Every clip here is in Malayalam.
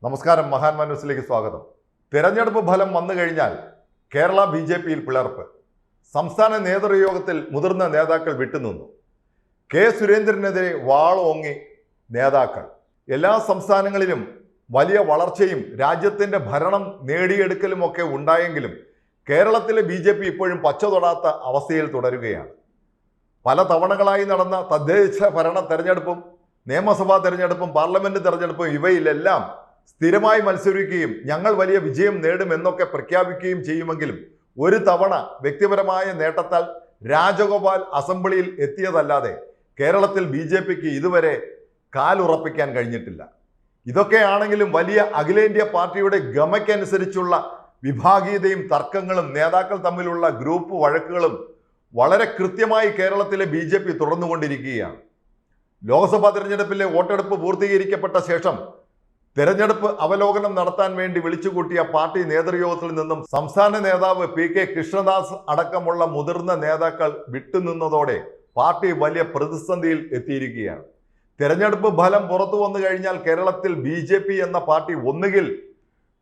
നമസ്കാരം, മഹാന്മാ ന്യൂസിലേക്ക് സ്വാഗതം. തെരഞ്ഞെടുപ്പ് ഫലം വന്നു കഴിഞ്ഞാൽ കേരള BJPയിൽ പിളർപ്പ്. സംസ്ഥാന നേതൃയോഗത്തിൽ മുതിർന്ന നേതാക്കൾ വിട്ടുനിന്നു. കെ സുരേന്ദ്രനെതിരെ വാളോങ്ങി നേതാക്കൾ. എല്ലാ സംസ്ഥാനങ്ങളിലും വലിയ വളർച്ചയും രാജ്യത്തിൻ്റെ ഭരണം നേടിയെടുക്കലുമൊക്കെ ഉണ്ടായെങ്കിലും കേരളത്തിലെ BJP ഇപ്പോഴും പച്ച തൊടാത്ത അവസ്ഥയിൽ തുടരുകയാണ്. പല തവണകളായി നടന്ന തദ്ദേശ ഭരണ തെരഞ്ഞെടുപ്പും നിയമസഭാ തെരഞ്ഞെടുപ്പും പാർലമെന്റ് തെരഞ്ഞെടുപ്പും ഇവയിലെല്ലാം സ്ഥിരമായി മത്സരിക്കുകയും ഞങ്ങൾ വലിയ വിജയം നേടുമെന്നൊക്കെ പ്രഖ്യാപിക്കുകയും ചെയ്യുമെങ്കിലും ഒരു തവണ വ്യക്തിപരമായ നേട്ടത്താൽ രാജഗോപാൽ അസംബ്ലിയിൽ എത്തിയതല്ലാതെ കേരളത്തിൽ BJPക്ക് ഇതുവരെ കാലുറപ്പിക്കാൻ കഴിഞ്ഞിട്ടില്ല. ഇതൊക്കെയാണെങ്കിലും വലിയ അഖിലേന്ത്യാ പാർട്ടിയുടെ ഗമയ്ക്കനുസരിച്ചുള്ള വിഭാഗീയതയും തർക്കങ്ങളും നേതാക്കൾ തമ്മിലുള്ള ഗ്രൂപ്പ് വഴക്കുകളും വളരെ കൃത്യമായി കേരളത്തിലെ BJP തുടർന്നുകൊണ്ടിരിക്കുകയാണ്. ലോക്സഭാ തെരഞ്ഞെടുപ്പിലെ വോട്ടെടുപ്പ് പൂർത്തീകരിക്കപ്പെട്ട ശേഷം തെരഞ്ഞെടുപ്പ് അവലോകനം നടത്താൻ വേണ്ടി വിളിച്ചുകൂട്ടിയ പാർട്ടി നേതൃയോഗത്തിൽ നിന്നും സംസ്ഥാന നേതാവ് PK കൃഷ്ണദാസ് അടക്കമുള്ള മുതിർന്ന നേതാക്കൾ വിട്ടുനിന്നതോടെ പാർട്ടി വലിയ പ്രതിസന്ധിയിൽ എത്തിയിരിക്കുകയാണ്. തെരഞ്ഞെടുപ്പ് ഫലം പുറത്തു വന്നു കഴിഞ്ഞാൽ കേരളത്തിൽ BJP എന്ന പാർട്ടി ഒന്നുകിൽ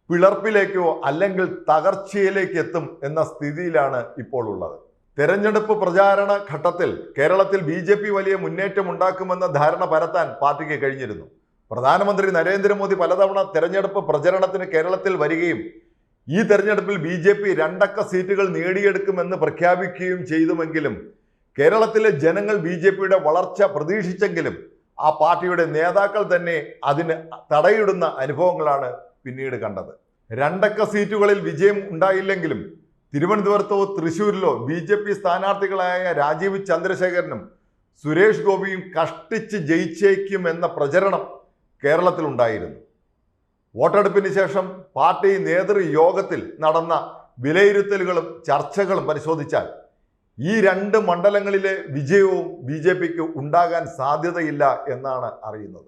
പിളർപ്പിലേക്കോ അല്ലെങ്കിൽ തകർച്ചയിലേക്ക് എത്തും എന്ന സ്ഥിതിയിലാണ് ഇപ്പോൾ ഉള്ളത്. തെരഞ്ഞെടുപ്പ് പ്രചാരണ ഘട്ടത്തിൽ കേരളത്തിൽ BJP വലിയ മുന്നേറ്റം ഉണ്ടാക്കുമെന്ന ധാരണ പരത്താൻ പാർട്ടിക്ക് കഴിഞ്ഞിരുന്നു. പ്രധാനമന്ത്രി നരേന്ദ്രമോദി പലതവണ തെരഞ്ഞെടുപ്പ് പ്രചരണത്തിന് കേരളത്തിൽ വരികയും ഈ തെരഞ്ഞെടുപ്പിൽ BJP 2 അക്ക സീറ്റുകൾ നേടിയെടുക്കുമെന്ന് പ്രഖ്യാപിക്കുകയും ചെയ്തുമെങ്കിലും കേരളത്തിലെ ജനങ്ങൾ BJPയുടെ വളർച്ച പ്രതീക്ഷിച്ചെങ്കിലും ആ പാർട്ടിയുടെ നേതാക്കൾ തന്നെ അതിന് തടയിടുന്ന അനുഭവങ്ങളാണ് പിന്നീട് കണ്ടത്. 2 അക്ക സീറ്റുകളിൽ വിജയം ഉണ്ടായില്ലെങ്കിലും തിരുവനന്തപുരത്തോ തൃശ്ശൂരിലോ BJP സ്ഥാനാർത്ഥികളായ രാജീവ് ചന്ദ്രശേഖരനും സുരേഷ് ഗോപിയും കഷ്ടിച്ച് ജയിച്ചേക്കുമെന്ന പ്രചരണം കേരളത്തിലുണ്ടായിരുന്നു. വോട്ടെടുപ്പിന് ശേഷം പാർട്ടി നേതൃയോഗത്തിൽ നടന്ന വിലയിരുത്തലുകളും ചർച്ചകളും പരിശോധിച്ചാൽ ഈ 2 മണ്ഡലങ്ങളിലെ വിജയവും BJPക്ക് ഉണ്ടാകാൻ സാധ്യതയില്ല എന്നാണ് അറിയുന്നത്.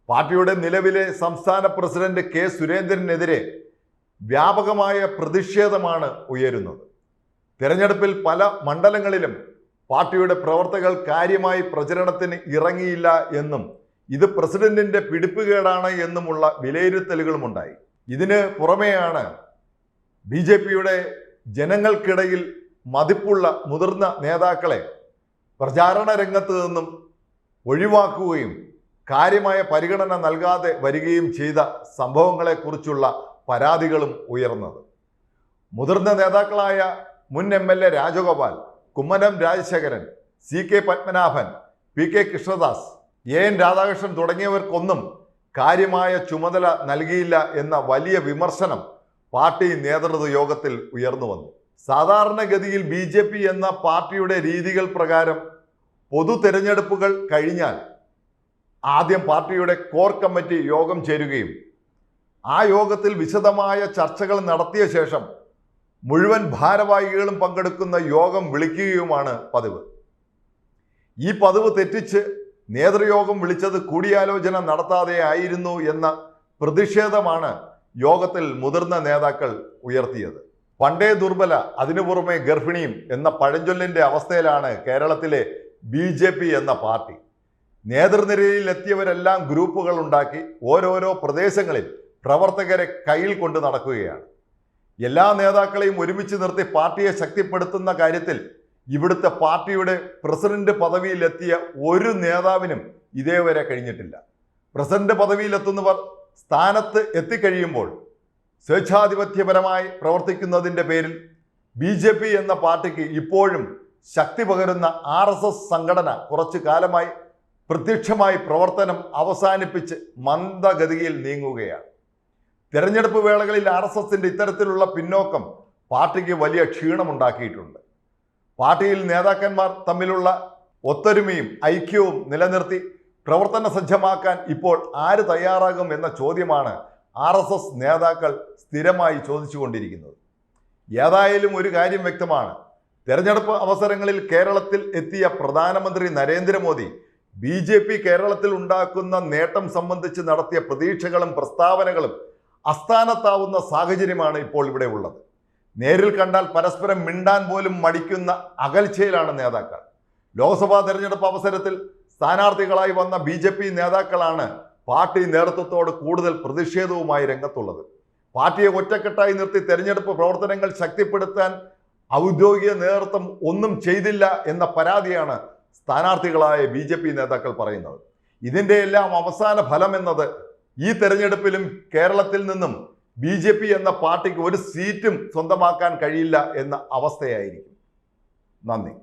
പാർട്ടിയുടെ നിലവിലെ സംസ്ഥാന പ്രസിഡന്റ് കെ സുരേന്ദ്രനെതിരെ വ്യാപകമായ പ്രതിഷേധമാണ് ഉയരുന്നത്. തെരഞ്ഞെടുപ്പിൽ പല മണ്ഡലങ്ങളിലും പാർട്ടിയുടെ പ്രവർത്തകർ കാര്യമായി പ്രചരണത്തിന് ഇറങ്ങിയില്ല എന്നും ഇത് പ്രസിഡന്റിന്റെ പിടിപ്പുകേടാണ് എന്നുമുള്ള വിലയിരുത്തലുകളുമുണ്ടായി. ഇതിന് പുറമെയാണ് BJPയുടെ ജനങ്ങൾക്കിടയിൽ മതിപ്പുള്ള മുതിർന്ന നേതാക്കളെ പ്രചാരണ രംഗത്ത് നിന്നും ഒഴിവാക്കുകയും കാര്യമായ പരിഗണന നൽകാതെ വരികയും ചെയ്ത സംഭവങ്ങളെക്കുറിച്ചുള്ള പരാതികളും ഉയർന്നത്. മുതിർന്ന നേതാക്കളായ മുൻ MLA Rajagopal, Kummanam Rajasekharan, CK Padmanabhan, PK Krishnadas, AN Radhakrishnan തുടങ്ങിയവർക്കൊന്നും കാര്യമായ ചുമതല നൽകിയില്ല എന്ന വലിയ വിമർശനം പാർട്ടി നേതൃയോഗത്തിൽ ഉയർന്നു വന്നു. സാധാരണഗതിയിൽ BJP എന്ന പാർട്ടിയുടെ രീതികൾ പ്രകാരം പൊതു തെരഞ്ഞെടുപ്പുകൾ കഴിഞ്ഞാൽ ആദ്യം പാർട്ടിയുടെ കോർ കമ്മിറ്റി യോഗം ചേരുകയും ആ യോഗത്തിൽ വിശദമായ ചർച്ചകൾ നടത്തിയ ശേഷം മുഴുവൻ ഭാരവാഹികളും പങ്കെടുക്കുന്ന യോഗം വിളിക്കുകയുമാണ് പതിവ്. ഈ പതിവ് തെറ്റിച്ച് നേതൃയോഗം വിളിച്ചത് കൂടിയാലോചന നടത്താതെ ആയിരുന്നു എന്ന പ്രതിഷേധമാണ് യോഗത്തിൽ മുതിർന്ന നേതാക്കൾ ഉയർത്തിയത്. പണ്ടേ ദുർബല അതിനു പുറമെ ഗർഭിണിയും എന്ന പഴഞ്ചൊല്ലിൻ്റെ അവസ്ഥയിലാണ് കേരളത്തിലെ BJP എന്ന പാർട്ടി. നേതൃനിരയിൽ എത്തിയവരെല്ലാം ഗ്രൂപ്പുകൾ ഉണ്ടാക്കി ഓരോരോ പ്രദേശങ്ങളിൽ പ്രവർത്തകരെ കയ്യിൽ കൊണ്ട് നടക്കുകയാണ്. എല്ലാ നേതാക്കളെയും ഒരുമിച്ച് നിർത്തി പാർട്ടിയെ ശക്തിപ്പെടുത്തുന്ന കാര്യത്തിൽ ഇവിടുത്തെ പാർട്ടിയുടെ പ്രസിഡന്റ് പദവിയിലെത്തിയ ഒരു നേതാവിനും ഇതേവരെ കഴിഞ്ഞിട്ടില്ല. പ്രസിഡന്റ് പദവിയിലെത്തുന്നവർ സ്ഥാനത്ത് എത്തിക്കഴിയുമ്പോൾ സ്വേച്ഛാധിപത്യപരമായി പ്രവർത്തിക്കുന്നതിൻ്റെ പേരിൽ BJP എന്ന പാർട്ടിക്ക് ഇപ്പോഴും ശക്തി പകരുന്ന RSS സംഘടന കുറച്ചു കാലമായി പ്രത്യക്ഷമായി പ്രവർത്തനം അവസാനിപ്പിച്ച് മന്ദഗതിയിൽ നീങ്ങുകയാണ്. തെരഞ്ഞെടുപ്പ് വേളകളിൽ RSSന്റെ ഇത്തരത്തിലുള്ള പിന്നോക്കം പാർട്ടിക്ക് വലിയ ക്ഷീണമുണ്ടാക്കിയിട്ടുണ്ട്. പാർട്ടിയിൽ നേതാക്കന്മാർ തമ്മിലുള്ള ഒത്തൊരുമയും ഐക്യവും നിലനിർത്തി പ്രവർത്തന സജ്ജമാക്കാൻ ഇപ്പോൾ ആര് തയ്യാറാകും എന്ന ചോദ്യമാണ് RSS നേതാക്കൾ സ്ഥിരമായി ചോദിച്ചുകൊണ്ടിരിക്കുന്നത്. ഏതായാലും ഒരു കാര്യം വ്യക്തമാണ്. തെരഞ്ഞെടുപ്പ് അവസരങ്ങളിൽ കേരളത്തിൽ എത്തിയ പ്രധാനമന്ത്രി നരേന്ദ്രമോദി BJP കേരളത്തിൽ ഉണ്ടാക്കുന്ന നേട്ടം സംബന്ധിച്ച് നടത്തിയ പ്രതീക്ഷകളും പ്രസ്താവനകളും അസ്ഥാനത്താവുന്ന സാഹചര്യമാണ് ഇപ്പോൾ ഇവിടെ ഉള്ളത്. നേരിൽ കണ്ടാൽ പരസ്പരം മിണ്ടാൻ പോലും മടിക്കുന്ന അകൽച്ചയിലാണ് നേതാക്കൾ. ലോക്സഭാ തെരഞ്ഞെടുപ്പ് അവസരത്തിൽ സ്ഥാനാർത്ഥികളായി വന്ന BJP നേതാക്കളാണ് പാർട്ടി നേതൃത്വത്തോട് കൂടുതൽ പ്രതിഷേധവുമായി രംഗത്തുള്ളത്. പാർട്ടിയെ ഒറ്റക്കെട്ടായി നിർത്തി തെരഞ്ഞെടുപ്പ് പ്രവർത്തനങ്ങൾ ശക്തിപ്പെടുത്താൻ ഔദ്യോഗിക നേതൃത്വം ഒന്നും ചെയ്തില്ല എന്ന പരാതിയാണ് സ്ഥാനാർത്ഥികളായ BJP നേതാക്കൾ പറയുന്നത്. ഇതിൻ്റെ എല്ലാം അവസാന ഫലം എന്നത് ഈ തെരഞ്ഞെടുപ്പിലും കേരളത്തിൽ നിന്നും BJP എന്ന പാർട്ടിക്ക് ഒരു സീറ്റും സ്വന്തമാക്കാൻ കഴിയില്ല എന്ന അവസ്ഥയായിരിക്കും. നന്ദി.